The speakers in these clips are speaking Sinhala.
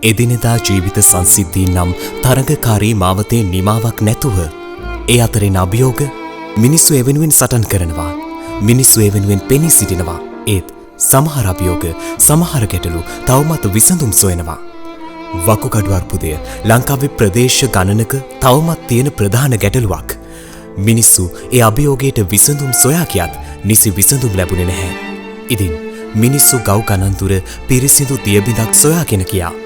එදිනෙදා ජීවිත සංසිද්ධීන් නම් තරඟකාරී මාවතේ නිමාවක් නැතුව ඒ අතරින් අභියෝග මිනිස්සු එවෙනුවෙන් සටන් කරනවා. මිනිස්සු එවෙනුවෙන් පෙනී සිටිනවා. ඒත් සමහර අභියෝග සමහර ගැටලු තවමත් විසඳුම් සොයනවා. වකුගඩු අර්බුදය ලංකාවේ ප්‍රදේශ ගණනක තවමත් තියෙන ප්‍රධාන ගැටලුවක්. මිනිස්සු ඒ අභියෝගයට විසඳුම් සොයා කියත් නිසි විසඳුම් ලැබුණේ නැහැ. ඉතින් මිනිස්සු ගව් ගණන් දුර පිරිසිදු දියබිඳක් සොයාගෙන ගියා.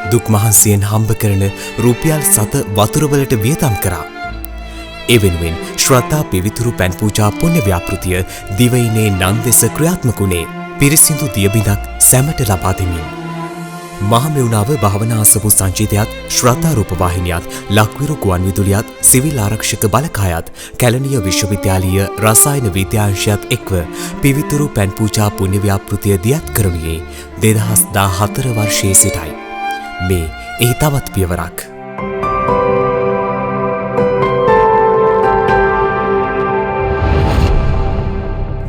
දුක් මහන්සියෙන් හම්බ කරන රුපියල් 7 වතුරවලට වියදම් කරා. ඒ වෙනුවෙන් ශ්‍රද්ධා පිවිතුරු පැන් පූජා පුණ්‍ය ව්‍යාපෘතිය දිවයිනේ නන්දෙස ක්‍රියාත්මක වුණේ පිරිසිදු දියබිඳක් සැමට ලබා දෙමින්. මහමෙවුනාව භාවනා අසපු සංචිතයත් ශ්‍රද්ධා රූපවාහිනියත් ලක්විරු ගුවන් විදුලියත් සිවිල් ආරක්ෂක බලකායත් කැලණිය විශ්වවිද්‍යාලීය රසායන විද්‍යාංශයත් එක්ව පිවිතුරු පැන් පූජා පුණ්‍ය ව්‍යාපෘතිය දියත් කරනුයේ 2014 වර්ෂයේ සිටයි. මේ එහි තවත් පියවරක්.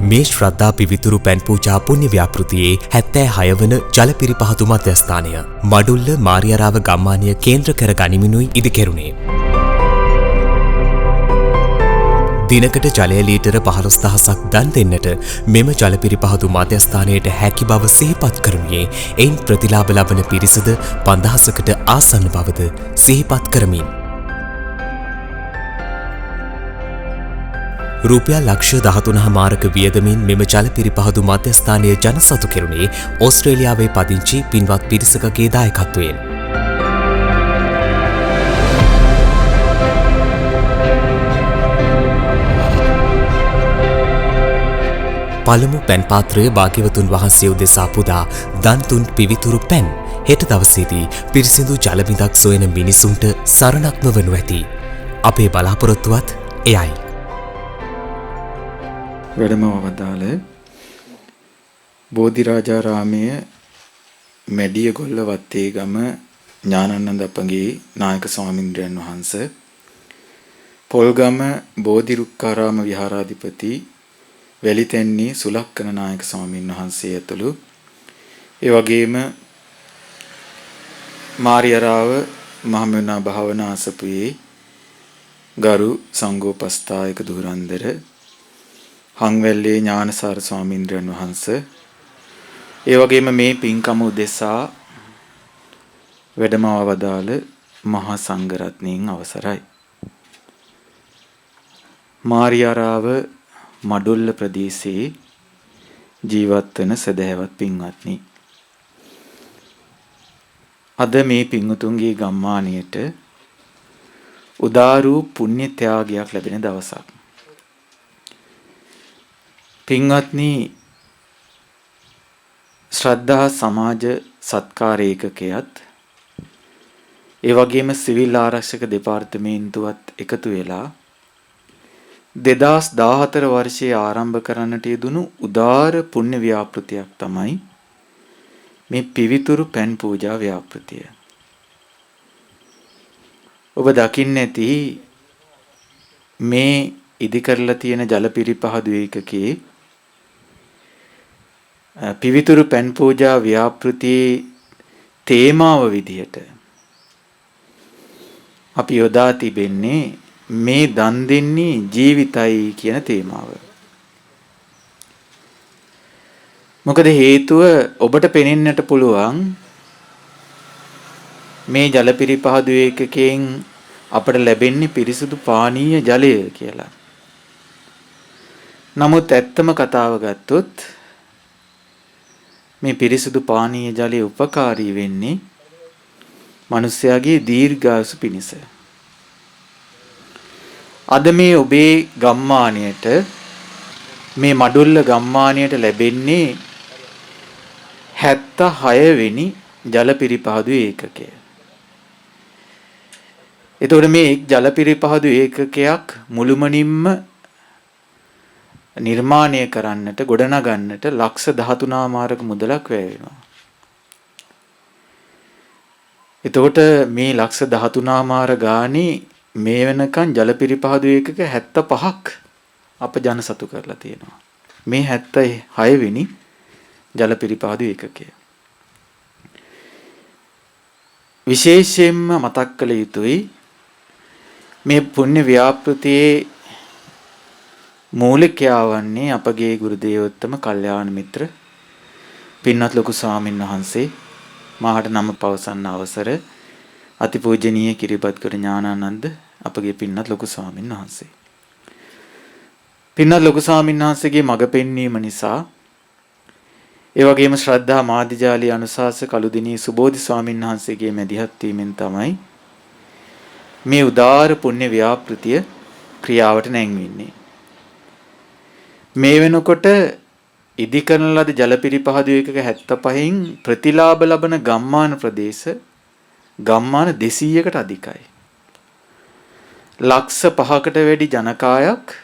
මේ ශ්‍රද්ධා පිවිතුරු පැන් පූජා පුණ්‍ය ව්‍යාපෘතියේ 76 වන ජල පිරිපහතු මධ්‍යස්ථානය මඩුල්ල මාරියාරාව ගම්මානය කේන්ද්‍ර කර ගනිමිනුයි ඉදිකෙරුණේ. දිනකට ජලය ලීටර 15000ක් දන් දෙන්නට මෙම ජල පිරිපහතු මධ්‍යස්ථානයට හැකි බව සිහිපත් කරනුයේ එයින් ප්‍රතිලාභ ලබන පිරිසද 5000කට ආසන්න බවද සිහිපත් කරමින්. රුපියල් ලක්ෂ 13.5ක වියදමින් මෙම ජල පිරිපහදු මධ්‍යස්ථානය ජනසතු කෙරුණේ ඕස්ට්‍රේලියාවේ පදිංචි පින්වත් පිරිසකගේ දායකත්වයෙන්. පළමු පැන් පාත්‍රය භාග්‍යවතුන් වහන්සේ උදෙසා පුදා දන් තුන් පිවිතුරු පැන් හෙට දවසේදී පිරිසිදු ජල බිඳක් සොයන මිනිසුන්ට සරණක්ම වනු ඇති. අපේ බලාපොරොත්තුවත් එයයි. වැඩම වදාළ බෝධිරාජාරාමයේ මැඩියගොල්ල වත්තේගම ඥානানন্দ අපගේ නායක ස්වාමින්ද්‍රයන් වහන්සේ පොල්ගම බෝධිරුක්කාරාම විහාරාධිපති වැලිතැන්නි සුලක්කන නායක ස්වාමීන් වහන්සේ ඇතුළු ඒ වගේම මාරියාරාව මහමෙවුනා භාවනා අසපුවේ ගරු සංඝෝපස්ථායක දුරන්දර හංවැල්ලේ ඥානසාර ස්වාමීන්ද්‍රයන් වහන්සේ ඒ වගේම මේ පින්කම උදෙසා වැඩම අවදාළ මහා සංඝරත්නයන් අවසරයි. මාරියාරාව මඩුල්ල ප්‍රදේශයේ ජීවත් වන සදහැවත් පින්වත්නි, අද මේ පින්වතුන්ගේ ගම්මානයට උදාරු පුණ්‍ය ත්‍යාගයක් ලැබෙන දවසක්. පින්වත්නි, ශ්‍රද්ධා සමාජ සත්කාර ඒකකයත් ඒ වගේම සිවිල් ආරක්ෂක දෙපාර්තමේන්තුවත් එකතු වෙලා 2014 වර්ෂයේ ආරම්භ කරන්නට යෙදුණු උදාර පුණ්‍ය ව්‍යාපෘතියක් තමයි මේ පිවිතුරු පැන් පූජා ව්‍යාපෘතිය. ඔබ දකින්න ඇති මේ ඉදි කරලා තියෙන ජල පිරිපහදු ඒකකයේ පිවිතුරු පැන් පූජා ව්‍යාපෘතියේ තේමාව විදිහට අපි යොදා තිබෙන්නේ මේ දන් දෙන්නේ ජීවිතයි කියන තේමාව. මොකද හේතුව ඔබට පෙනෙන්නට පුළුවන් මේ ජල පිරිපහදු ඒකකයෙන් අපට ලැබෙන්නේ පිරිසුදු පානීය ජලය කියලා. නමුත් ඇත්තම කතාව ගත්තොත් මේ පිරිසුදු පානීය ජලය උපකාරී වෙන්නේ මිනිස්යාගේ දීර්ඝායුෂ පිණිස. අද මේ ඔබේ ගම්මානයට මේ මඩුල්ල ගම්මානයට ලැබෙන්නේ 76 වෙනි ජල පිරිපහදු ඒකකය. එතකොට මේ ජල පිරිපහදු ඒකකයක් මුළුමනින්ම නිර්මාණය කරන්නට ගොඩනගන්නට ලක්ෂ 13මාරක මුදලක් වැය වෙනවා. එතකොට මේ ලක්ෂ 13මාර ගානේ මේ වෙනකන් ජල පිරිපහදු ඒකක 75ක් අප ජනසතු කරලා තියෙනවා. මේ 76 වෙනි ජල පිරිපහදු ඒකකය. විශේෂයෙන්ම මතක් කළ යුතුයි මේ පුණ්‍ය ව්‍යාපෘතියේ මූලිකයා වන්නේ අපගේ ගුරු දේවෝත්තම කල්යාණ මිත්‍ර පින්වත් ලොකු ස්වාමින් වහන්සේ. මාහට නම පවසන්න අවසර අතිපූජනීය කිරිබත්ගොඩ ඥානානන්ද අපගේ පින්වත් ලොකු ස්වාමින් වහන්සේ. පින්වත් ලොකු ස්වාමින් වහන්සේගේ මඟ පෙන්වීම නිසා ඒ වගේම ශ්‍රද්ධා මාධ්‍යාලී අනුශාසක කළුදිනී සුබෝධි ස්වාමින් වහන්සේගේ මැදිහත් වීමෙන් තමයි මේ උදාාර පුණ්‍ය ව්‍යාපෘතිය ක්‍රියාවට නැංවෙන්නේ. මේ වෙනකොට ඉදිකරන ලද ජලපිරිපහදු එකක 75න් ප්‍රතිලාභ ලබන ගම්මාන ප්‍රදේශ ගම්මාන 200කට අධිකයි. ලක්ෂ 5කට වැඩි ජනකායක්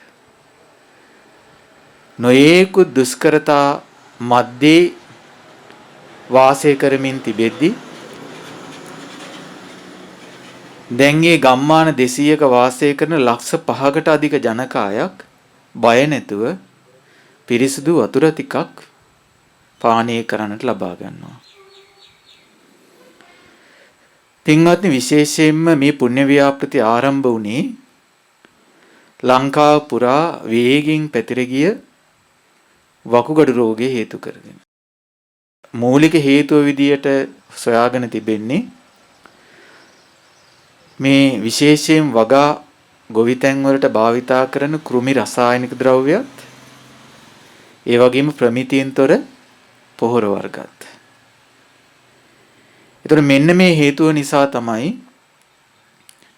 නොයෙකුත් දුෂ්කරතා මැද්දේ වාසය කරමින් තිබෙද්දී දැන් මේ ගම්මාන 200ක වාසය කරන ලක්ෂ 5කට අධික ජනකායක් බය නැතුව පිරිසිදු වතුර ටිකක් පානය කරන්නට ලබා ගන්නවා. පින්වත්නි විශේෂයෙන්ම මේ පුණ්‍ය ව්‍යාපෘති ආරම්භ වුණේ ලංකාව පුරා වේගින් පැතිර ගිය වකුගඩු රෝගය හේතු කරගෙන. මූලික හේතුව විදියට සොයාගෙන තිබෙන්නේ මේ විශේෂයෙන් වගා ගොවිතැන් වලට භාවිතා කරන කෘමි රසායනික ද්‍රව්‍යත් ඒ වගේම ප්‍රමිතියෙන් තොර පොහොර වර්ගත්. ඒතර මෙන්න මේ හේතුව නිසා තමයි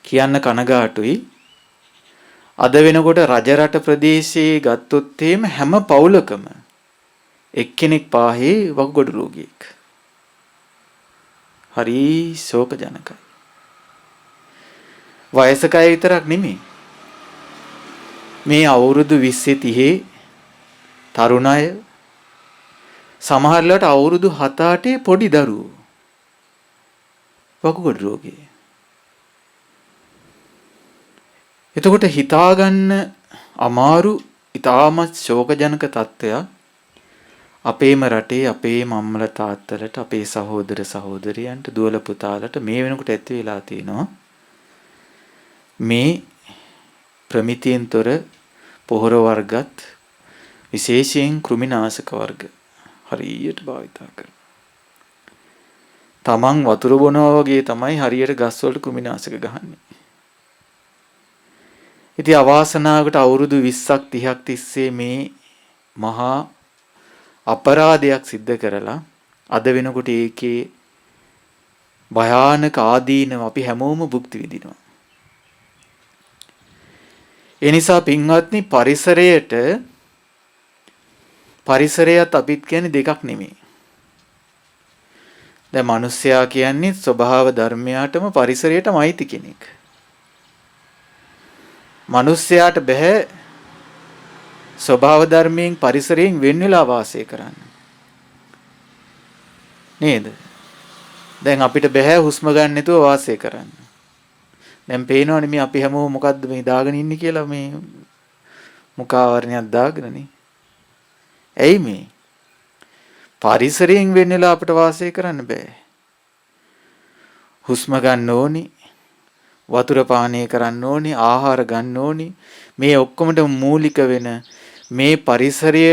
කියන්න කනගාටුයි අද වෙනකොට රජරට ප්‍රදේශයේ ගත්තොත් හැම පවුලකම එක්කෙනෙක් පාහේ වකුගඩු රෝගියෙක්. හරි ශෝකජනකයි. වයසක අය විතරක් නෙමෙයි. මේ අවුරුදු 20 30 තරුණ අය සමහරලාට අවුරුදු 7-8 පොඩි දරුවෝ වකුගඩු රෝගී. එතකොට හිතාගන්න අමාරු ඉතාමත් ශෝකජනක තත්ත්වයක් අපේම රටේ අපේම අම්මලා තාත්තලට අපේ සහෝදර සහෝදරියන්ට දුවල පුතාලට මේ වෙනකොට ඇති වෙලා තිනවා. මේ ප්‍රමිතියෙන් තොර පොහොර වර්ගත් විශේෂයෙන් කෘමිනාශක වර්ග හරියට භාවිතා කරනවා. තමන් වතුර බොනවා වගේ තමයි හරියට ගස් වලට කෘමිනාශක ගහන්නේ. ඉතින් අවාසනාවකට අවුරුදු 20ක් 30ක් තිස්සේ මේ මහා අපරාධයක් සිද්ධ කරලා අද වෙනකොට ඒකේ භයානක ආදීනව අපි හැමෝම භුක්ති විඳිනවා. ඒ නිසා පින්වත්නි පරිසරයත් අපිත් කියන්නේ දෙකක් නෙමෙයි. දැන් මිනිස්සයා කියන්නේ ස්වභාව ධර්මයාටම පරිසරයටම අයිති කෙනෙක්. මිනිස්සයාට බෑ ස්වභාව ධර්මයෙන් පරිසරයෙන් වෙන් වෙලා වාසය කරන්න. නේද? දැන් අපිට බෑ හුස්ම ගන්න නැතුව වාසය කරන්න. දැන් පේනවනේ මේ අපි හැමෝම මොකද්ද මේ දාගෙන ඉන්නේ කියලා මේ මුඛාවරණයක් දාගෙනනේ. ඇයි මේ? පරිසරයෙන් වෙන් වෙලා අපිට වාසය කරන්න බෑ. හුස්ම ගන්න ඕනි, වතුර පානය කරන්න ඕනි, ආහාර ගන්න ඕනි. මේ ඔක්කොමට මූලික වෙන මේ පරිසරය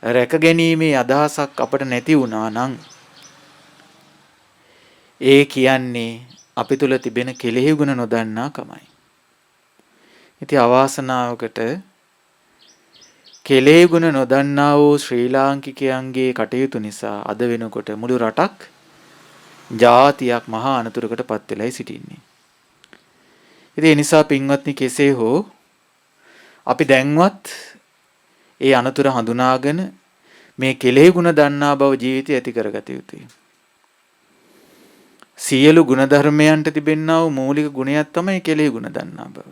රැකගැනීමේ අදහසක් අපට නැති වුණා නම් ඒ කියන්නේ අපි තුල තිබෙන කෙලෙහි ගුණ නොදන්නා කමයි. ඉතින් අවාසනාවකට කෙලෙහි ගුණ නොදන්නා වූ ශ්‍රී ලාංකිකයන්ගේ කටයුතු නිසා අද වෙනකොට මුළු රටක් ජාතියක් මහා අනතුරකට පත් වෙලයි සිටින්නේ. ඉතින් ඒ නිසා පින්වත්නි කෙසේ හෝ අපි දැන්වත් ඒ අනතුර හඳුනාගෙන මේ කෙලෙහි ගුණ දන්නා බව ජීවිතය ඇති කරගත යුතුයි. සියලු ගුණ ධර්මයන්ට තිබෙනා වූ මූලික ගුණයක් තමයි කෙලෙහි ගුණ දන්නා බව.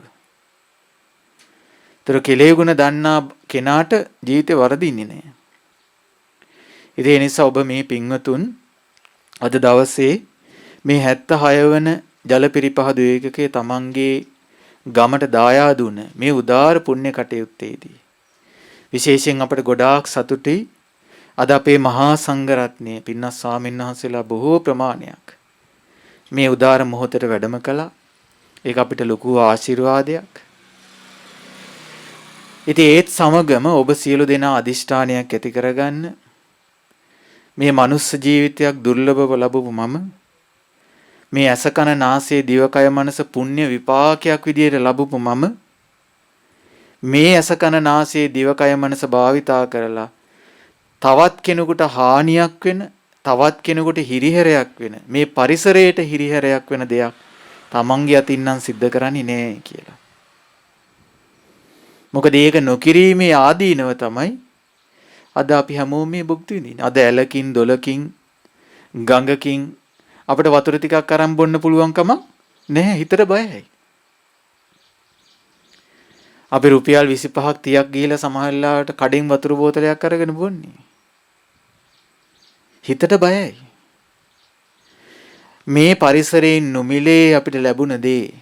ඒතර කෙලෙහි ගුණ දන්නා කෙනාට ජීවිතේ වරදින්නේ නැහැ. ඉතින් ඒ නිසා ඔබ මේ පින්වතුන් අද දවසේ මේ 76 වන ජලපිරිපහදු ඒකකයේ තමන්ගේ ගමට දායාද දුන මේ උදාාර පුණ්‍ය කටයුත්තේදී විශේෂයෙන් අපට ගොඩාක් සතුටුයි අද අපේ මහා සංඝරත්නය පින්වත් ස්වාමීන් වහන්සේලා බොහෝ ප්‍රමාණයක් මේ උදාර මොහොතට වැඩම කළා. ඒක අපිට ලොකු ආශිර්වාදයක්. ඉතින් ඒත් සමගම ඔබ සියලු දෙනා අදිෂ්ඨානයක් ඇති කරගන්න. මේ මනුස්ස ජීවිතයක් දුර්ලභව ලැබපු මම මේ ඇස කන නාසය දිවකය මනස පුණ්‍ය විපාකයක් විදියට ලැබපු මම මේ ඇස කන නාසය දිවකය මනස භාවිතා කරලා තවත් කෙනෙකුට හානියක් වෙන තවත් කෙනෙකුට හිරිහැරයක් වෙන මේ පරිසරයට හිරිහැරයක් වෙන දෙයක් තමන්ගේ අතින් නම් සිද්ධ කරන්නේ නෑ කියලා. මොකද ඒක නොකිරීමේ ආදීනව තමයි අද අපි හැමෝම මේ භුක්ති විඳින්නේ. අද ඇලකින් දොලකින් ගඟකින් අපිට වතුර ටිකක් අරන් බොන්න පුළුවන්කම නැහැ. හිතට බයයි. අපි රුපියල් 25ක් 30ක් ගිහිලා සමහරවිට කඩෙන් වතුර බෝතලයක් අරගෙන බොන්නේ. හිතට බයයි. මේ පරිසරයෙන් නොමිලේ අපිට ලැබුණ දේ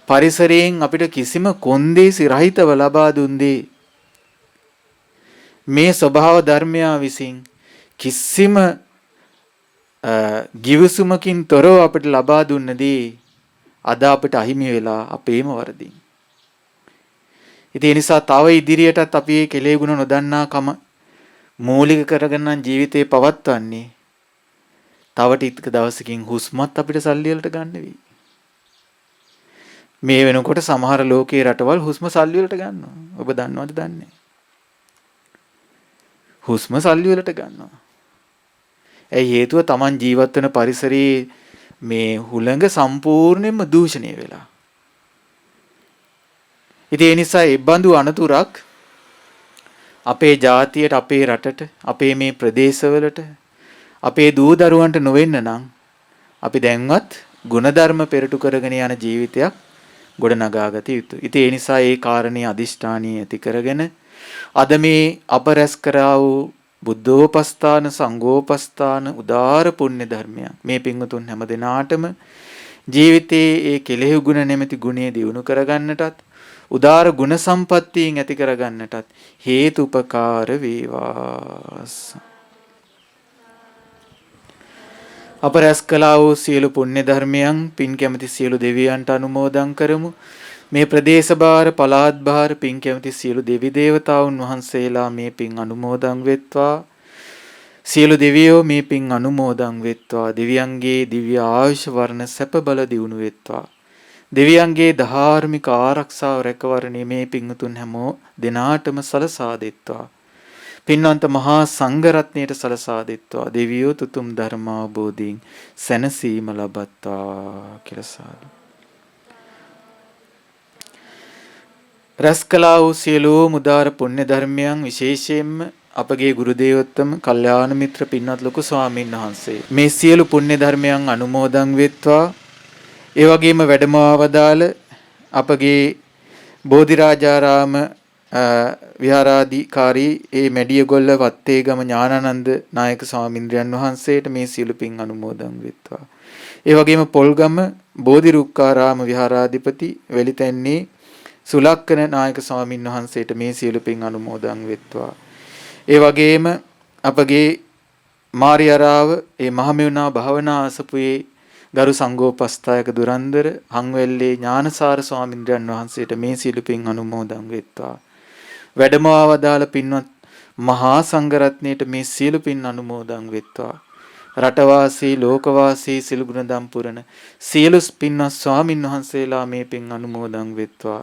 පරිසරයෙන් අපිට කිසිම කොන්දේසි රහිතව ලබා දුන් දේ මේ ස්වභාව ධර්මයා විසින් කිසිම ගිවිසුමකින් තොරව අපිට ලබා දුන්න දේ අද අපිට අහිමි වෙලා අපේම වරදින්. ඉතින් ඒ නිසා තව ඉදිරියටත් අපි මේ කෙලෙහි ගුණ නොදන්නාකම මූලික කරගෙන ජීවිතේ පවත්වන්නේ තව ටික දවසකින් හුස්මත් අපිට සල්ලි වලට ගන්න වෙයි. මේ වෙනකොට සමහර ලෝකයේ රටවල් හුස්ම සල්ලි වලට ගන්නවා. ඔබ දන්නවද දන්නේ? හුස්ම සල්ලි වලට ගන්නවා. ඒ හේතුව Taman ජීවත් වෙන පරිසරයේ මේ හුළඟ සම්පූර්ණයෙන්ම දූෂණය වෙලා. ඉතින් ඒ නිසා ඒ බඳු අනතුරක් අපේ ජාතියට, අපේ රටට, අපේ මේ ප්‍රදේශවලට, අපේ දූ දරුවන්ට නොවෙන්න නම් අපි දැන්වත් ගුණධර්ම පෙරටු කරගෙන යන ජීවිතයක් ගොඩනගාගත යුතුයි. ඉතින් ඒ නිසා ඒ කාරණේ අදිෂ්ඨානීය ඇති කරගෙන අද මේ අප රැස් කරා වූ බුද්ධෝපස්ථාන සංඝෝපස්ථාන උදාර පුණ්‍ය ධර්මයක් මේ පින්වතුන් හැම දිනාටම ජීවිතයේ ඒ කෙලෙහි ගුණ නැමැති ගුණය දියුණු කරගන්නටත් උදාර ගුණ සම්පත්තියෙන් ඇති කරගන්නටත් හේතු උපකාර වේවා. අප රැස් කළා වූ සියලු පුණ්‍ය ධර්මයන් පින් කැමති සියලු දෙවියන්ට අනුමෝදන් කරමු. මේ ප්‍රදේශ භාර පළාත් භාර පින් කැමති සියලු දෙවි දේවතාවුන් වහන්සේලා මේ පින් අනුමෝදන් වෙත්වා. සියලු දෙවියෝ මේ පින් අනුමෝදන් වෙත්වා. දෙවියන්ගේ දිව්‍ය ආයුෂ වර්ණ සැප බල දියුණු වෙත්වා. දෙවියන්ගේ ධාර්මික ආරක්ෂාව රැකවරණය මේ පින්තුන් හැමෝ දිනාටම සලසා දෙත්වා. පින්වන්ත මහා සංඝරත්නයට සලසා දෙත්වා. දෙවියෝ තුතුම් ධර්මාබෝධයෙන් සැනසීම ලබත්වා කියලා සාදු. රැස් කළා වූ සියලුම උදාර පුණ්‍ය ධර්මයන් විශේෂයෙන්ම අපගේ ගුරු දේවෝත්තම කල්යාණ මිත්‍ර පින්වත් ලොකු ස්වාමීන් වහන්සේ මේ සියලු පුණ්‍ය ධර්මයන් අනුමෝදන් වෙත්වා. ඒ වගේම වැඩමවදාළ අපගේ බෝධිරාජාරාම විහාරාධිකාරී ඒ මැඩියගොල්ල වත්තේගම ඥානානන්ද නායක ස්වාමින්ද්‍රයන් වහන්සේට මේ සියලු පින් අනුමෝදන් වෙත්වා. ඒ වගේම පොල්ගම බෝධිරුක්කාරාම විහාරාධිපති වෙලිතැන්නේ සුලක්කන නායක ස්වාමින් වහන්සේට මේ සියලු පින් අනුමෝදන් වෙත්වා. ඒ වගේම අපගේ මාරියාරාව ඒ මහමෙවුනා භාවනා අසපුවේ ගරු සංඝෝපස්ථායක දුරන්දර හංවැල්ලේ ඥානසාර ස්වාමින්ද්‍රයන් වහන්සේට මේ සියලු පින් අනුමෝදන් වෙත්වා. වැඩමවදාළ පින්වත් මහා සංඝරත්නයට මේ සියලු පින් අනුමෝදන් වෙත්වා. රටවාසී ලෝකවාසී සියලු ගුණදම් පුරන සියලු පින්වත් ස්වාමින් වහන්සේලා මේ පින් අනුමෝදන් වෙත්වා.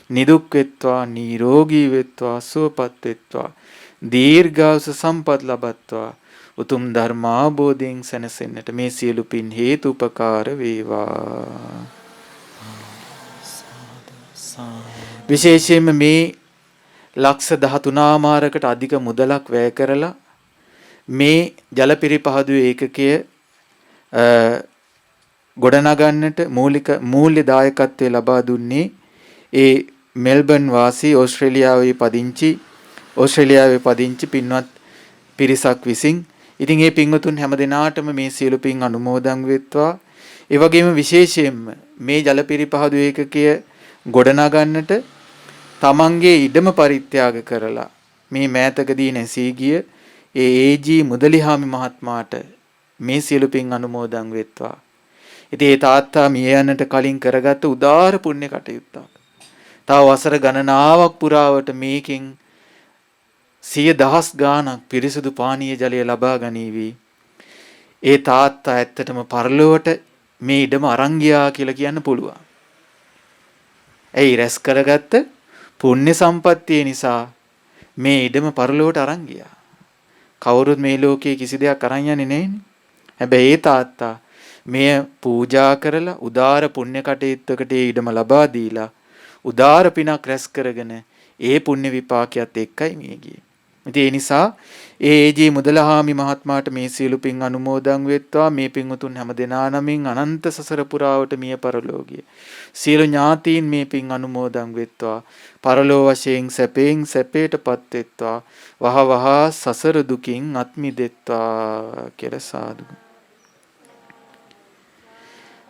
නිදුක් වෙත්වා, නිරෝගී වෙත්වා, සුවපත් වෙත්වා, දීර්ඝායුෂ සම්පත් ලබත්වා. උතුම් ධර්මාබෝධයෙන් සැනසෙන්නට මේ සියලු පින් හේතු උපකාර වේවා. විශේෂයෙන්ම මේ ලක්ෂ 13මාරකට අධික මුදලක් වැය කරලා මේ ජල පිරිපහදු ඒකකය ගොඩනගන්නට මූල්‍ය දායකත්වය ලබා දුන්නේ ඒ මෙල්බන් වාසී ඕස්ට්‍රේලියාවේ පදිංචි පින්වත් පිරිසක් විසින්. ඉතින් මේ පින්වතුන් හැම දිනාටම මේ සියලු පින් අනුමෝදන් වෙත්වා. ඒ වගේම විශේෂයෙන්ම මේ ජල පිරිපහදු ඒකකය ගොඩනගන්නට තමන්ගේ ඉඩම පරිත්‍යාග කරලා මේ මෑතකදී නැසී ගිය ඒ ඒජී මුදලිහාමි මහත්මයාට මේ සියලු පින් අනුමෝදන් වෙත්වා. ඉතින් ඒ තාත්තා මිය යන්නට කලින් කරගත්ත උදාර පුණ්‍ය කටයුත්තක්. තව වසර ගණනාවක් පුරාවට මේකෙන් 100,000 ගාණක් පිරිසුදු පානීය ජලය ලබා ගනීවි. ඒ තාත්තා ඇත්තටම පරලොවට මේ ඉඩම අරන් ගියා කියලා කියන්න පුළුවන්. ඇයි රැස් කරගත්ත පුණ්‍ය සම්පත්තිය නිසා මේ ඉඩම පරලොවට අරන් ගියා. කවුරුත් මේ ලෝකයේ කිසි දෙයක් අරන් යන්නේ නැහෙනේ. හැබැයි ඒ තාත්තා මෙය පූජා කරලා උදාර පුණ්‍ය කටයුත්තකට ඒ ඉඩම ලබා දීලා උදාර පිනක් රැස් කරගෙන ඒ පුණ්‍ය විපාකයක් එක්කයි මිය ගියේ. ඉතින් ඒ නිසා ඒ මුදලහාමි මහත්මයාට මේ සියලු පින් අනුමෝදන් වෙත්වා. මේ පින් උතුම් හැම දෙනා නමින් අනන්ත සසර පුරාවට මිය පරලෝකීය සියලු ඥාතීන් මේ පින් අනුමෝදන් වෙත්වා. පරලෝ වශයෙන් සැපයෙන් සැපයටපත් වෙත්වා. වහ වහ සසර දුකින් අත් මිදෙත්වා කියලා සාදු.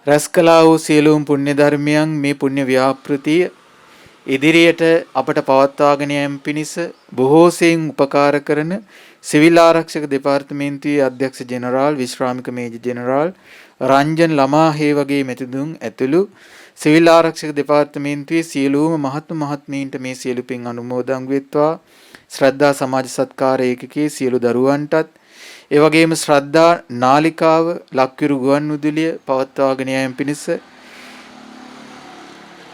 රැස් කළා වූ සියලුම පුණ්‍ය ධර්මයන් මේ පුණ්‍ය ව්‍යාපෘතිය ඉදිරියට අපට පවත්වාගෙන යාම පිණිස බොහෝසෙයින් උපකාර කරන සිවිල් ආරක්ෂක දෙපාර්තමේන්තුවේ අධ්‍යක්ෂ ජෙනරාල් විශ්‍රාමික මේජර් ජෙනරාල් රංජන් ළමාහේ වගේ මෙතුදුන් ඇතුළු සිවිල් ආරක්ෂක දෙපාර්තමේන්තුවේ සියලුම මහත්මීන්ට මේ සියලු පින් අනුමෝදන් වෙත්වා. ශ්‍රද්ධා සමාජ සත්කාර ඒකකයේ සියලු දරුවන්ටත් ඒ වගේම ශ්‍රද්ධා නාලිකාව ලක්විරු ගුවන්විදුලිය පවත්වාගෙන යාම පිණිස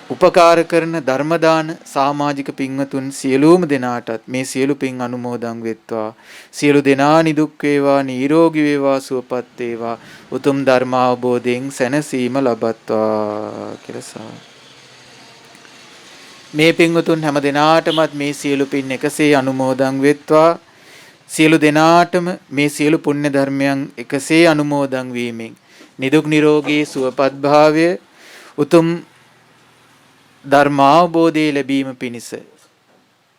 උපකාර කරන ධර්මදාන සමාජික පින්වතුන් සියලුම දෙනාටත් මේ සියලු පින් අනුමෝදන් වෙත්වා. සියලු දෙනා නිදුක් වේවා, නිරෝගී වේවා, සුවපත් වේවා, උතුම් ධර්ම අවබෝධයෙන් සැනසීම ලබත්වා කියලා. මේ පින්වතුන් හැම දෙනාටමත් මේ සියලු පින් එකසේ අනුමෝදන් වෙත්වා. සියලු දෙනාටම මේ සියලු පුණ්‍ය ධර්මයන් එකසේ අනුමෝදන් වීමෙන් නිදුක් නිරෝගී සුවපත් භාවය උතුම් ධර්මාවබෝධය ලැබීම පිණිස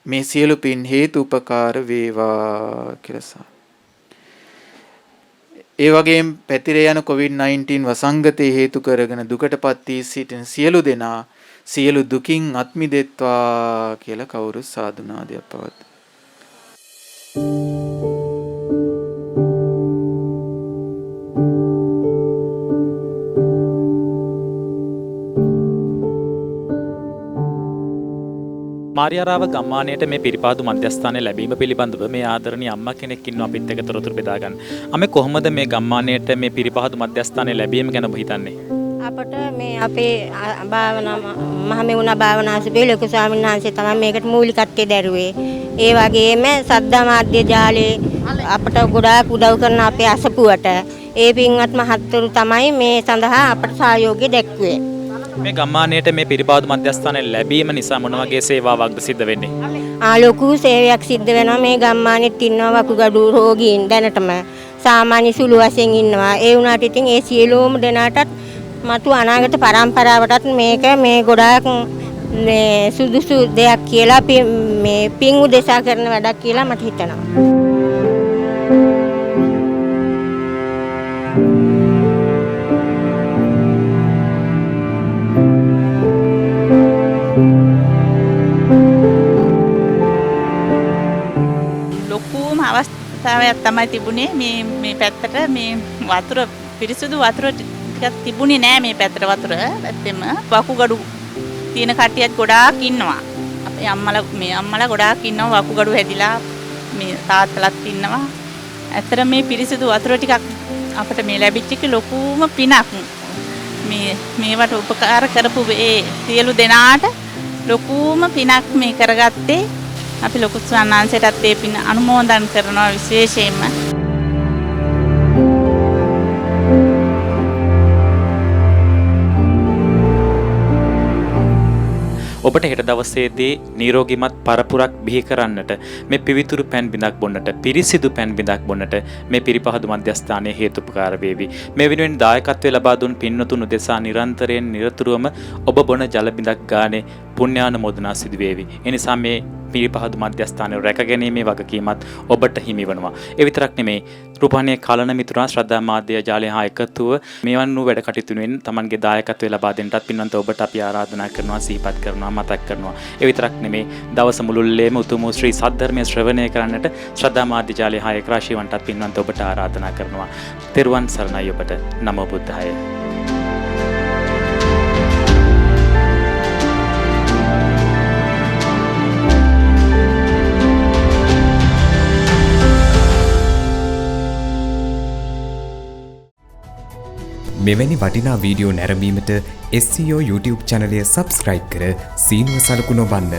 මේ සියලු පින් හේතු උපකාර වේවා කියලා. ඒ වගේම පැතිර යන COVID-19 වසංගතේ හේතු කරගෙන දුකටපත් වී සිටින සියලු දෙනා සියලු දුකින් අත් මිදෙත්වා කියලා කවුරු සාදුනාදයක් පවත්. මාරියාරාව ගම්මානයට මේ පිරිපාදු මධ්‍යස්ථානය ලැබීම පිළිබඳව මේ ආදරණීය අම්මා කෙනෙක් ඉන්නවා අපිත් එක්ක තොරතුරු බෙදා ගන්න. අම්මේ කොහොමද මේ ගම්මානයට මේ පිරිපාදු මධ්‍යස්ථානය ලැබීම ගැන ඔබ හිතන්නේ? අපට මේ අපේ භාවනා මහමෙවුනා භාවනාසිකේ ලොකු ස්වාමීන් වහන්සේ තමයි මේකට මූලිකත්වයේ දැරුවේ. ඒ වගේම සද්ධා මාධ්‍ය ජාලේ අපට ගොඩාක් උදව් කරන අපේ අසපුවට ඒ පින්වත් මහත්තුරු තමයි මේ සඳහා අපට සහයෝගය දැක්ුවේ. මේ ගම්මානයට මේ පිරිපාදු මධ්‍යස්ථානය ලැබීම නිසා මොන වගේ සේවාවක්ද සිද්ධ වෙන්නේ? ලොකු සේවයක් සිද්ධ වෙනවා. මේ ගම්මානෙත් ඉන්නවා වකුගඩු රෝගීන් දැනටම සාමාන්‍ය සුළු වශයෙන් ඉන්නවා. ඒ වුණාට ඉතින් ඒ සියලුම දෙනාටත් මතු අනාගත පරම්පරාවටත් මේක මේ ගොඩාක් මේ සුදුසු දෙයක් කියලා මේ පින් උදෙසා කරන වැඩක් කියලා මට හිතෙනවා. ලොකුම අවස්ථාවක් තමයි තිබුණේ මේ පැත්තට මේ වතුර පිරිසුදු වතුර ටිකක් තිබුණේ නෑ මේ පැත්තට වතුර. පැත්තෙම වකුගඩු තියෙන කට්ටියත් ගොඩාක් ඉන්නවා. අපේ අම්මලා ගොඩාක් ඉන්නවා වකුගඩු හැදිලා මේ තාත්තලාත් ඉන්නවා. ඇත්තට මේ පිරිසුදු වතුර ටිකක් අපිට මේ ලැබිච්ච එක ලොකුම පිනක්. මේවට උපකාර කරපු ඒ සියලු දෙනාට ලොකුම පිනක් මේ කරගත්තේ. අපි ලොකු ස්වාමීන්වහන්සේටත් ඒ පින අනුමෝදන් කරනවා විශේෂයෙන්ම. ඔබට හෙට දවසේදී නිරෝගීමත් පරපුරක් බිහි කරන්නට මේ පිවිතුරු පැන් බිඳක් බොන්නට පිරිසිදු පැන් බිඳක් බොන්නට මේ පිරිපහදු මධ්‍යස්ථානයේ හේතුපකාර වේවි. මේ වෙනුවෙන් දායකත්වයේ ලබා දුන් පින්වතුන් උදෙසා නිරන්තරයෙන් නිරතුරුවම ඔබ බොන ජල බිඳක් ගානේ පුණ්‍යානුමෝදනා සිදු වේවි. ඒ නිසා මේ පිරිපහදු මධ්‍යස්ථානයේ රැකගැනීමේ වගකීමත් ඔබට හිමි වෙනවා. ඒ විතරක් නෙමෙයි රූපවාහිනියේ කලන මිතුරා ශ්‍රද්ධා මාධ්‍ය ජාලය හා එකතුව මේවන් වූ වැඩ කටයුතු වෙනුවෙන් Tamanගේ දායකත්වය ලබා දෙන්නටත් පින්වන්ත ඔබට අපි ආරාධනා කරනවා, සිහිපත් කරනවා, මතක් කරනවා. ඒ විතරක් නෙමෙයි දවස මුළුල්ලේම උතුම් වූ ශ්‍රී සද්ධර්මයේ ශ්‍රවණය කරන්නට ශ්‍රද්ධා මාධ්‍ය ජාලය හා එක්රාශී වන්ටත් පින්වන්ත ඔබට ආරාධනා කරනවා. තෙරුවන් සරණයි ඔබට. නමෝ බුද්ධාය. මෙවැනි වටිනා වීඩියෝ නැරඹීමට SEO YouTube චැනලය සබස්ක්‍රයිබ් කර සීනුව සලකුණ ඔබන්න.